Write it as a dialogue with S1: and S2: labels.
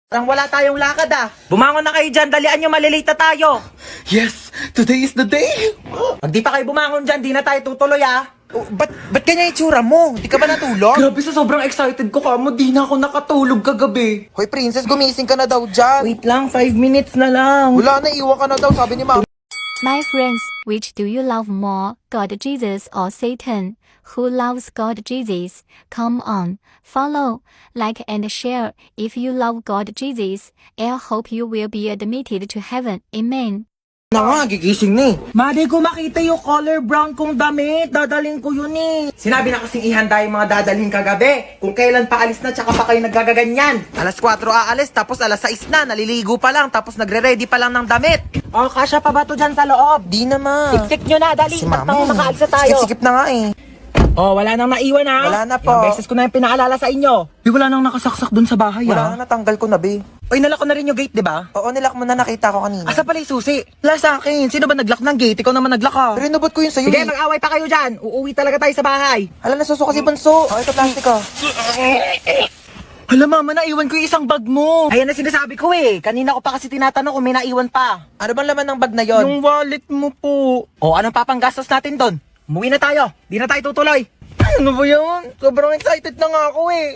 S1: Parang wala tayong lakad ah. Bumangon na kayo dyan, dalian nyo, malilate na tayo.
S2: Yes, today is the day.
S1: Pag di pa kayo bumangon dyan, di na tayo tutuloy ah. Ba't kanya itsura mo? Di ka ba natulog?
S2: Grabe, sa sobrang excited ko kamo, di na ako nakatulog kagabi.
S3: Hoy, princess, gumising ka na daw dyan.
S1: Wait lang, 5 minutes na lang.
S3: Wala na, iwan ka na daw, sabi ni mama.
S4: My friends, which do you love more, God Jesus or Satan? Who loves God Jesus? Come on, follow, like and share. If you love God Jesus, I hope you will be admitted to heaven. Amen.
S3: Na nga, gigising na eh.
S1: Madi ko makita yung color brown kong damit. Dadalhin ko yun eh. Sinabi na kasing ihanda yung mga dadalhin kagabi. Kung kailan pa alis na, tsaka pa kayo naggagaganyan.
S3: Alas 4 aalis, tapos alas 6 na, naliligo pa lang, tapos nagre-ready pa lang ng damit.
S1: Oh, kasya pa ba to dyan sa loob?
S3: Di naman.
S1: Siksik nyo na, dali.
S3: Si
S1: Ba't
S3: mama
S1: nang
S3: eh.
S1: makaalis na tayo?
S3: Sikip-sikip na nga eh.
S1: Oh, wala nang naiwan ha?
S3: Wala na po.
S1: Ilang beses ko na yung pinaalala sa inyo. Di wala nang nakasaksak dun sa bahay
S3: Wala na, natanggal ko na, be.
S1: Oy, nalak ko na rin yung gate, di ba?
S3: Oo, nilak mo na, nakita ko kanina.
S1: Asa pala yung susi? Wala sa akin. Sino ba naglock ng gate? Ikaw naman naglock ha.
S3: Pero inubot ko yun sa'yo
S1: Sige,
S3: eh.
S1: mag-away pa kayo dyan. Uuwi talaga tayo sa bahay.
S3: Hala, nasuso kasi bunso. Oh, ito plastic ko.
S1: Hala mama, naiwan ko yung isang bag mo. Ayan na sinasabi ko eh. Kanina ko pa kasi tinatanong kung may naiwan pa.
S3: Ano bang laman ng bag na yon?
S1: Yung wallet mo po. O, anong papanggastos natin doon? Umuwi na tayo. Di na tayo tutuloy. Ano ba yun? Sobrang excited na nga ako eh.